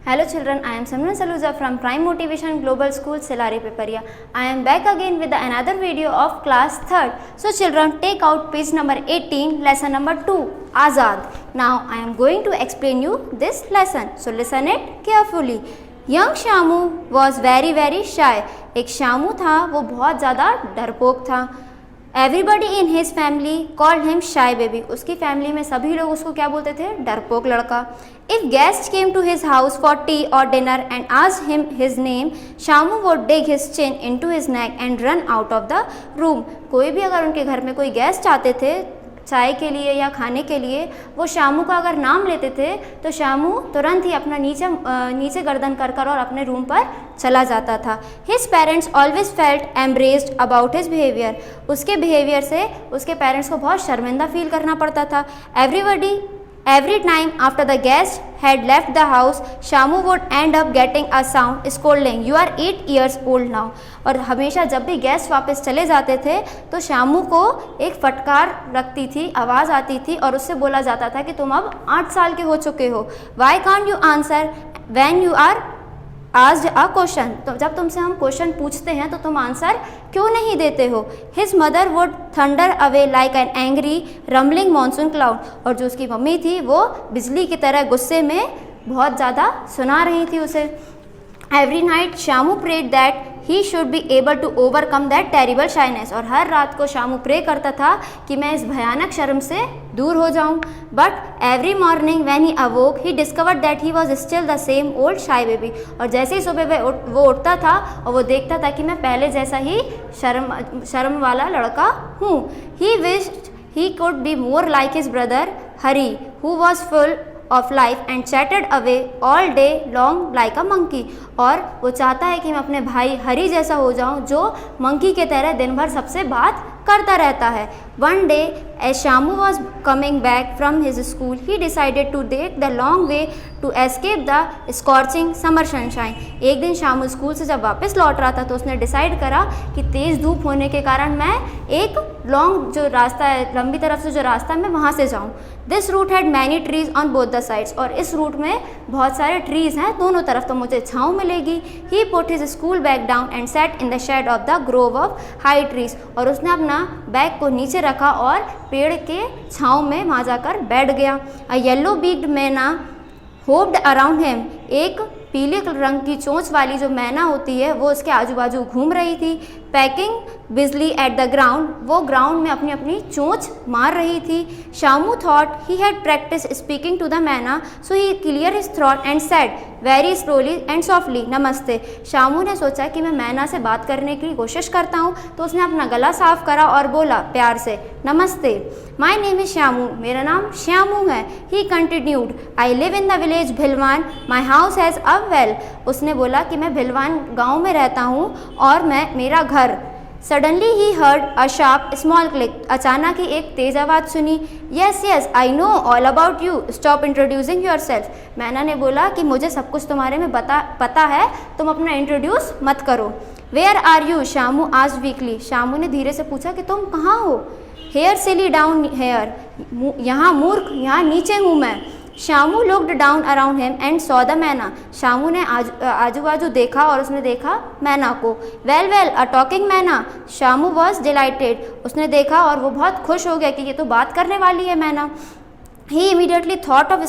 Hello children, I am Simran Saluja from Prime Motivation Global School, Selari Peparia. I am back again with another video of class 3rd. So children, take out page number 18, lesson number 2, Azad. Now I am going to explain you this lesson. So listen it carefully. Young Shamu was very shy. एक शामू था वो बहुत ज़्यादा डरपोक था. Everybody in his family called him shy baby. उसकी family में सभी लोग उसको क्या बोलते थे? डरपोक लड़का. If guests came to his house for tea or dinner and asked him his name, Shamu would dig his chin into his neck and run out of the room. कोई भी अगर उनके घर में कोई गेस्ट आते थे चाय के लिए या खाने के लिए, वो शामू का अगर नाम लेते थे तो शामू तुरंत ही अपना नीचे गर्दन कर और अपने रूम पर चला जाता था. His parents always felt embarrassed about his behavior. उसके बिहेवियर से उसके पेरेंट्स को बहुत शर्मिंदा फील करना पड़ता था. Every time after the guest had left the house, Shamu would end up getting a sound scolding, "You are 8 years old now." और हमेशा जब भी गेस्ट वापस चले जाते थे तो शामू को एक फटकार लगती थी, आवाज़ आती थी और उससे बोला जाता था कि तुम अब 8 साल के हो चुके हो. Why can't you answer when you are asked a question? तो जब तुमसे हम क्वेश्चन पूछते हैं तो तुम आंसर क्यों नहीं देते हो. His mother would thunder away like an angry rumbling monsoon cloud. और जो उसकी मम्मी थी वो बिजली की तरह गुस्से में बहुत ज़्यादा सुना रही थी उसे. Every night Shamu prayed that he should be able to overcome that terrible shyness. और हर रात को शामू प्रे करता था कि मैं इस भयानक शर्म से दूर हो जाऊं. But every morning when he awoke, he discovered that he was still the same old shy baby. और जैसे ही सुबह वो उठता था और वो देखता था कि मैं पहले जैसा ही शर्म वाला लड़का हूँ. He wished he could be more like his brother Hari, who was full of life and chatted away all day long like a monkey. और वो चाहता है कि मैं अपने भाई हरी जैसा हो जाऊं जो मंकी के तरह दिन भर सबसे बात करता रहता है. One day as Shamu was coming back from his school, he decided to take the long way to escape the scorching summer sunshine. एक दिन शामू स्कूल से जब वापस लौट रहा था तो उसने डिसाइड करा कि तेज़ धूप होने के कारण मैं एक लॉन्ग जो रास्ता है, लंबी तरफ से जो रास्ता है मैं वहाँ से जाऊँ. This route had many trees on both the sides. और इस रूट में बहुत सारे ट्रीज़ हैं दोनों तरफ, तो मुझे छाँव मिलेगी. He put his school bag down and set in the shade of the grove of high trees. और उसने अपना बैग को नीचे रखा और पेड़ के छाँव में वहाँ जाकर बैठ गया. अ येलो बीक्ड मैना होप्ड अराउंड हिम. एक पीले रंग की चोंच वाली जो मैना होती है वो उसके आजू बाजू घूम रही थी. Pecking busily at the ground. वो ग्राउंड में अपनी अपनी चोंच मार रही थी. Shamu thought he had practice speaking to the myna, so he clear his throat and said very slowly and softly namaste. Shamu ने सोचा कि मैं मैना से बात करने की कोशिश करता हूँ तो उसने अपना गला साफ करा और बोला प्यार से नमस्ते. My name is Shyamu. मेरा नाम श्यामू है. He continued I live in the village Bhilwan. My house has a well. उसने बोला कि मैं भिलवान गाँव में रहता हूँ और मेरा घर. Suddenly he heard a sharp small click. अचानक ही एक तेज आवाज़ सुनी. Yes I know all about you, stop introducing your self. मैना ने बोला कि मुझे सब कुछ तुम्हारे में पता है, तुम अपना इंट्रोड्यूस मत करो. Where are you? शामू आज वीकली. शामू ने धीरे से पूछा कि तुम कहाँ हो. Here silly down here. यहाँ मूर्ख, यहाँ नीचे हूँ मैं. Shamu looked down around him and saw the myna. Shamu ने आजू बाजू देखा और उसने देखा मैना को. वेल अ टॉकिंग मैना. Shamu was dilated. उसने देखा और वो बहुत खुश हो गया कि ये तो बात करने वाली है मैना. He immediately thought of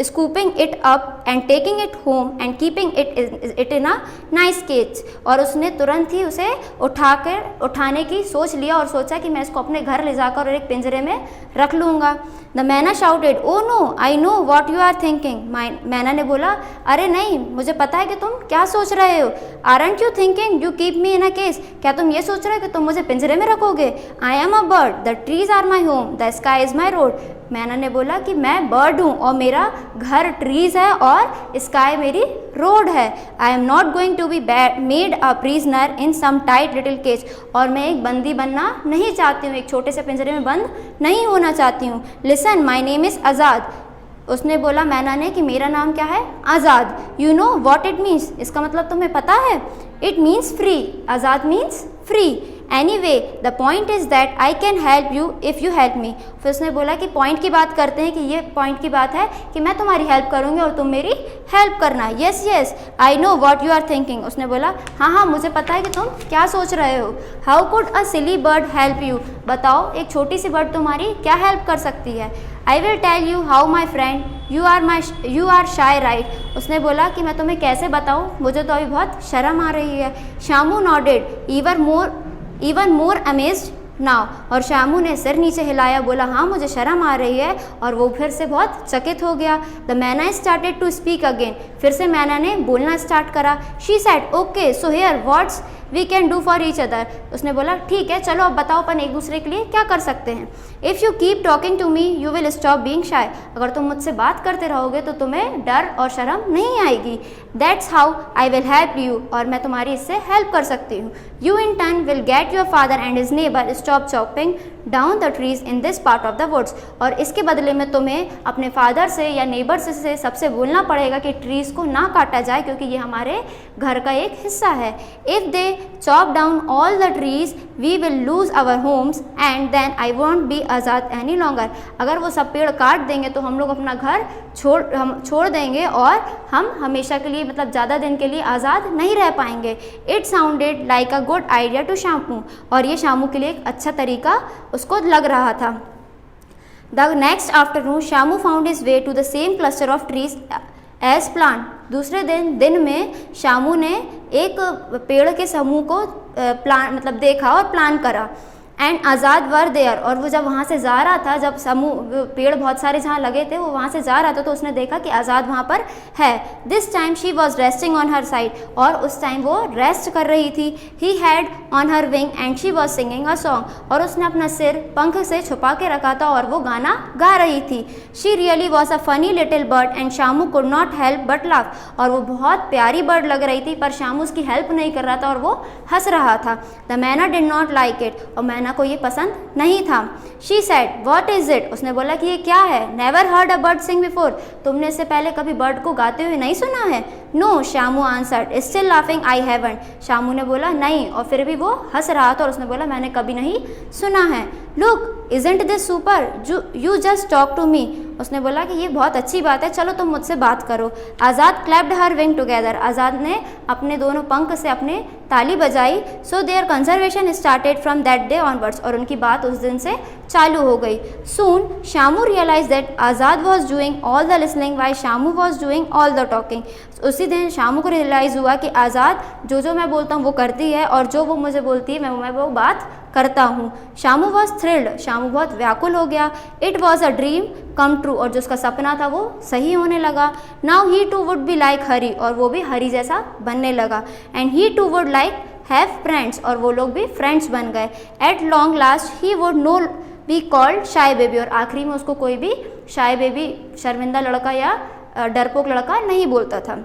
scooping it up and taking it home and keeping it in a nice cage. और उसने तुरंत ही उसे उठाने की सोच लिया और सोचा कि मैं इसको अपने घर ले जाकर और एक पिंजरे में रख लूँगा. The मैना shouted, "Oh no, I know what you are thinking." मैना ने बोला अरे नहीं, मुझे पता है कि तुम क्या सोच रहे हो. Aren't you thinking you keep me in a cage? क्या तुम ये सोच रहे हो कि तुम मुझे पिंजरे में रखोगे. I am a bird. The trees are my home. The sky is my road. मैना ने बोला कि मैं बर्ड हूँ और मेरा घर ट्रीज़ है और स्काई मेरी रोड है. I am not going to be made a prisoner in some tight little cage. और मैं एक बंदी बनना नहीं चाहती हूँ, एक छोटे से पिंजरे में बंद नहीं होना चाहती हूँ. Listen my name is Azad. उसने बोला मैना ने कि मेरा नाम क्या है? Azad. You know what it means. इसका मतलब तुम्हें पता है? It means free. Azad means free. Anyway the point is that I can help you if you help me. फिर उसने बोला कि पॉइंट की बात करते हैं कि ये पॉइंट की बात है कि मैं तुम्हारी हेल्प करूँगी और तुम मेरी हेल्प करना। Yes yes I know what you are thinking. उसने बोला हाँ हाँ मुझे पता है कि तुम क्या सोच रहे हो। How could a silly bird help you. बताओ एक छोटी सी बर्ड तुम्हारी क्या हेल्प कर सकती है। I will tell you how my friend you are shy right. उसने बोला कि मैं तुम्हें कैसे बताऊँ, मुझे तो अभी बहुत शर्म आ रही है। Shamu nodded even more amazed now. और शामू ने सिर नीचे हिलाया, बोला हाँ मुझे शर्म आ रही है, और वो फिर से बहुत चकित हो गया। द मैना स्टार्टेड टू स्पीक अगेन। फिर से मैना ने बोलना स्टार्ट करा। She said okay so here what's we can do for each other. उसने बोला ठीक है चलो अब बताओ अपन एक दूसरे के लिए क्या कर सकते हैं। If you keep talking to me you will stop being shy. अगर तुम मुझसे बात करते रहोगे तो तुम्हें डर और शर्म नहीं आएगी। That's how I will help you. और मैं तुम्हारी इससे हेल्प कर सकती हूँ। You in turn will get your father and his neighbour stop chopping down the trees in this part of the woods. और इसके बदले में तुम्हें अपने फादर से या नेबर से सबसे बोलना पड़ेगा कि ट्रीज़ को ना काटा जाए, क्योंकि ये हमारे घर का एक हिस्सा है। If they chop down all the trees we will lose our homes and then I won't be Azad any longer. अगर वो सब पेड़ काट देंगे तो हम लोग अपना घर छोड़ देंगे और हम हमेशा के लिए मतलब ज़्यादा दिन के लिए आज़ाद नहीं रह पाएंगे। It sounded like a good idea to Shamu. और ये शामू के लिए एक अच्छा तरीका उसको लग रहा था। The next afternoon Shamu found his way to the same cluster of trees as plan. दूसरे दिन में शामू ने एक पेड़ के समूह को प्लान मतलब देखा और प्लान करा। And Azad were there. और वो जब वहाँ से जा रहा था, जब पेड़ बहुत सारे जहाँ लगे थे वो वहाँ से जा रहा था, तो उसने देखा कि आज़ाद वहाँ पर है। This time she was resting on her side. और उस टाइम वो रेस्ट कर रही थी। He had on her wing and she was singing a song. और उसने अपना सिर पंख से छुपा के रखा था और वो गाना गा रही थी। She really was a funny little bird and Shamu could not help but laugh. और वो बहुत प्यारी बर्ड लग रही थी, पर शामू उसकी हेल्प नहीं कर रहा था और वो हंस रहा था। द मैना डिड नॉट लाइक इट। और मैना को ये पसंद नहीं था। She said what is it. उसने बोला कि ये क्या है। Never heard a bird Singh before. तुमने इससे पहले कभी बर्ड को गाते हुए नहीं सुना है। No Shamu answered still laughing I haven't. Shamu ने बोला नहीं, और फिर भी वो हंस रहा था और उसने बोला मैंने कभी नहीं सुना है। Look isn't this super you just talk to me. उसने बोला कि ये बहुत अच्छी बात है, चलो तुम मुझसे बात करो। Azad clapped her wing together. Azad ने अपने दोनों पंख से अपने ताली बजाई। So their conversation started from that day onwards. और उनकी बात उस दिन से चालू हो गई। Soon Shamu realise that Azad was doing all the listening while Shamu was doing all the talking. उसी दिन शामू को रियलाइज़ हुआ कि आज़ाद जो मैं बोलता हूँ वो करती है, और जो वो मुझे बोलती है मैं वो बात करता हूँ। Shamu was thrilled. शामू बहुत व्याकुल हो गया। It was a dream come true. और जो उसका सपना था वो सही होने लगा। Now he too would be like Hari. और वो भी हरी जैसा बनने लगा। And he too would like have friends. और वो लोग भी फ्रेंड्स बन गए। At long last he would no be called shy baby. और आखिरी में उसको कोई भी शाय बेबी, शर्मिंदा लड़का या डरपोक लड़का नहीं बोलता था।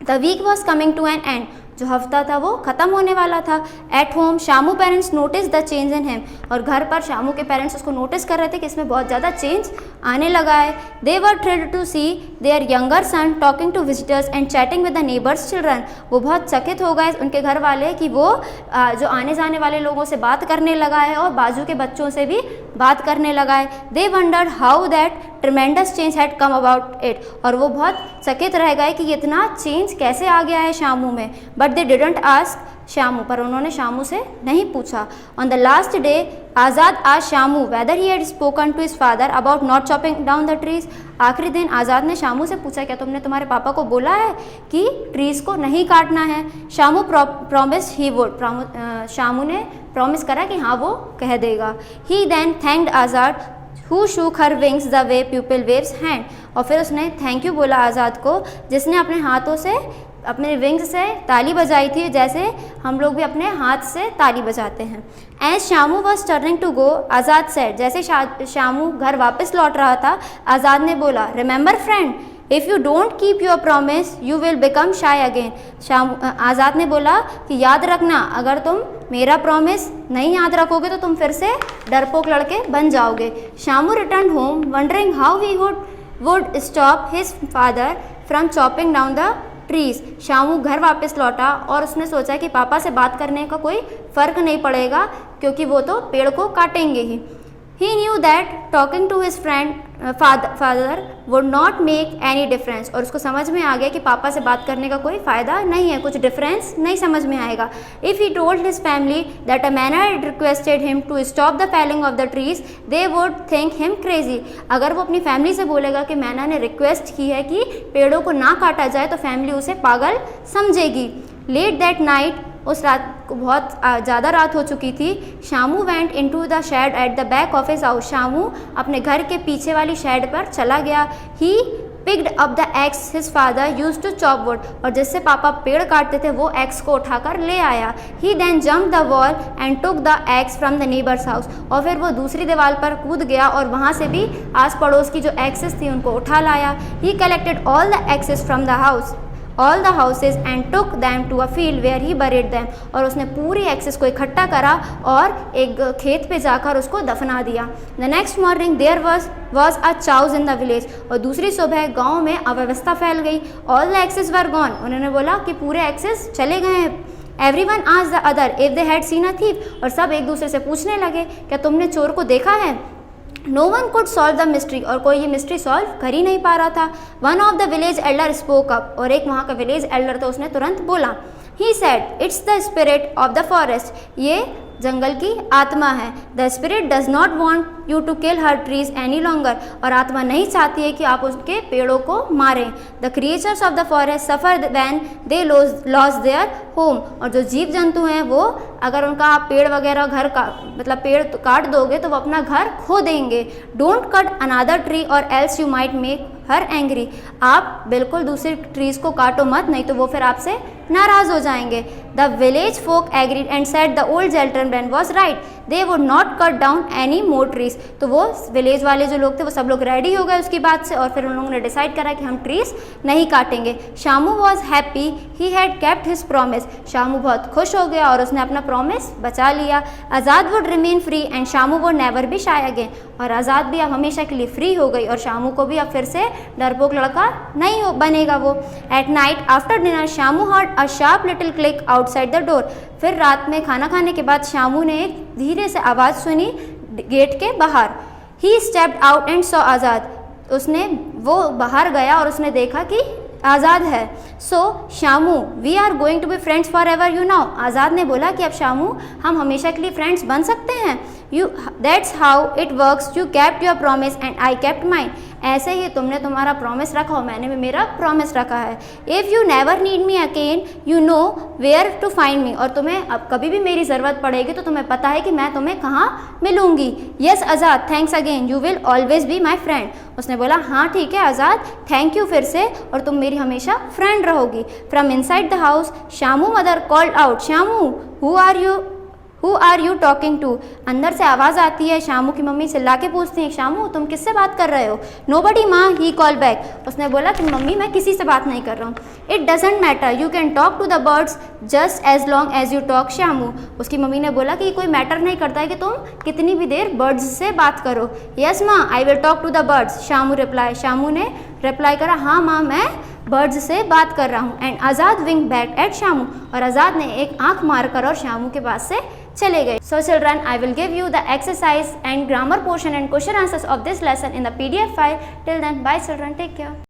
The week was coming to an end. जो हफ्ता था वो ख़त्म होने वाला था। At home Shamu parents notice the change in him. और घर पर शामू के पेरेंट्स उसको नोटिस कर रहे थे कि इसमें बहुत ज़्यादा चेंज आने लगा है। They were thrilled to see their younger son talking to visitors and chatting with the neighbours children. वो बहुत चकित हो गए उनके घर वाले कि वो जो आने जाने वाले लोगों से बात करने लगा है और बाजू के बच्चों से भी बात करने लगा है। They wondered how that tremendous change had come about it. और वो बहुत चकित रह गए कि इतना चेंज कैसे आ गया है शामू में। But they didn't ask Shamu. पर उन्होंने शामू से नहीं पूछा। On the last day Azad आज Shamu whether he had spoken to his father about not chopping down the trees. आखिरी दिन आज़ाद ने शामू से पूछा क्या तुमने तुम्हारे पापा को बोला है कि ट्रीज़ को नहीं काटना है। Shamu promise he would. Shamu ने प्रॉमिस करा कि हाँ वो कह देगा। He then thanked Azad who shook her wings the way people waves hand. और फिर उसने थैंक यू बोला आज़ाद को, जिसने अपने हाथों से अपने विंग्स से ताली बजाई थी, जैसे हम लोग भी अपने हाथ से ताली बजाते हैं। As Shamu was turning to go Azad said. जैसे शामू घर वापस लौट रहा था, आज़ाद ने बोला remember friend if you don't keep your promise you will become shy again. Azad ने बोला कि याद रखना, अगर तुम मेरा प्रॉमिस नहीं याद रखोगे तो तुम फिर से डरपोक लड़के बन जाओगे। Shamu return home wondering how he would stop his father from chopping down the trees. Shamu घर वापस लौटा और उसने सोचा कि पापा से बात करने का कोई फ़र्क नहीं पड़ेगा क्योंकि वो तो पेड़ को काटेंगे ही। He knew that talking to his father would not make any difference। और उसको समझ में आ गया कि पापा से बात करने का कोई फ़ायदा नहीं है, कुछ डिफरेंस नहीं समझ में आएगा। If he told his family that a man had requested him to stop the felling of the trees, they would think him crazy। अगर वो अपनी फैमिली से बोलेगा कि मैना ने रिक्वेस्ट की है कि पेड़ों को ना काटा जाए तो फैमिली उसे पागल समझेगी। लेट दैट नाइट, उस रात को बहुत ज़्यादा रात हो चुकी थी। Shamu went into the shed at the back of his house. Shamu अपने घर के पीछे वाली शेड पर चला गया। He picked up the axe his father used to chop wood. और जिससे पापा पेड़ काटते थे वो एक्स को उठाकर ले आया। He then jump the wall and took the axe from the neighbours house. और फिर वो दूसरी दीवार पर कूद गया और वहाँ से भी आस पड़ोस की जो एक्सेस थी उनको उठा लाया। He collected all the axes from the house all the houses and took them to a field where he buried them। और उसने पूरी एक्सेस को इकट्ठा करा और एक खेत पे जाकर उसको दफना दिया। The next morning there was a chaos in the village। और दूसरी सुबह गांव में अव्यवस्था फैल गई। All the axes were gone। उन्होंने बोला कि पूरे एक्सेस चले गए हैं। Everyone asked the other if they had seen a thief। और सब एक दूसरे से पूछने लगे क्या तुमने चोर को देखा है। No one could solve the mystery। और कोई ये मिस्ट्री सॉल्व कर ही नहीं पा रहा था। One of the village elder spoke up। और एक वहाँ का विलेज एल्डर था, उसने तुरंत बोला। He said, "It's the spirit of the forest। ये जंगल की आत्मा है। The spirit does not want you to kill her trees any longer. और आत्मा नहीं चाहती है कि आप उसके पेड़ों को मारें। The creatures of the forest suffer when they loss their home. और जो जीव जंतु हैं वो अगर उनका आप पेड़ वगैरह घर का मतलब पेड़ काट दोगे तो वो अपना घर खो देंगे। डोंट कट अनदर ट्री और else you might make her angry. आप बिल्कुल दूसरे ट्रीज को काटो मत, नहीं तो वो फिर आपसे नाराज हो जाएंगे। The village folk agreed and said the old gentleman was right they would not cut down any more trees. तो वो विलेज वाले जो लोग थे वो सब लोग रेडी हो गए उसकी बात से और फिर उन लोगों ने डिसाइड करा कि हम ट्रीज नहीं काटेंगे। Shamu was happy he had kept his promise. Shamu बहुत खुश हो गया और उसने अपना प्रॉमिस बचा लिया। Azad would remain free and Shamu would never be shy again. और आज़ाद भी अब हमेशा के लिए फ्री हो गई और शामू को भी अब फिर से डरपोक लड़का नहीं बनेगा वो। At night after dinner Shamu heard a sharp little click outside the door. फिर रात में खाना खाने के बाद शामू ने एक धीरे से आवाज़ सुनी गेट के बाहर। He stepped out and saw Azad. उसने वो बाहर गया और उसने देखा कि आज़ाद है। So Shamu we are going to be friends for ever you now. Azad ने बोला कि अब शामू हम हमेशा के लिए फ्रेंड्स बन सकते हैं। You that's how it works you kept your promise and I kept mine. ऐसे ही तुमने तुम्हारा प्रॉमिस रखा और मैंने भी मेरा प्रॉमिस रखा है। If you never need me again you know where to find me. और तुम्हें अब कभी भी मेरी ज़रूरत पड़ेगी तो तुम्हें पता है कि मैं तुम्हें कहाँ मिलूंगी। Yes Azad thanks again you will always be my friend. उसने बोला हाँ ठीक है आज़ाद थैंक यू फिर से और तुम मेरी हमेशा फ्रेंड रहोगी। From inside the house Shamu mother called out Shamu who are you talking to. अंदर से आवाज़ आती है। शामू की मम्मी चिल्ला के पूछती हैं शामू तुम किससे बात कर रहे हो। नोबडी माँ ही कॉल बैक। उसने बोला कि मम्मी मैं किसी से बात नहीं कर रहा हूँ। It doesn't matter you can talk to the birds just as long as you talk Shamu. उसकी मम्मी ने बोला कि ये कोई मैटर नहीं करता है कि तुम कितनी भी देर बर्ड्स से बात करो। यस माँ I will talk to the birds Shamu reply. Shamu ने रिप्लाई करा हाँ माँ मैं बर्ड्स से बात कर रहा हूँ। And Azad wing back at Shamu. और आज़ाद ने एक आंख मारकर और शामू के पास से चले गए। So children, I will give you the exercise and grammar portion and question answers of this lesson in the PDF file. Till then, bye children, take care.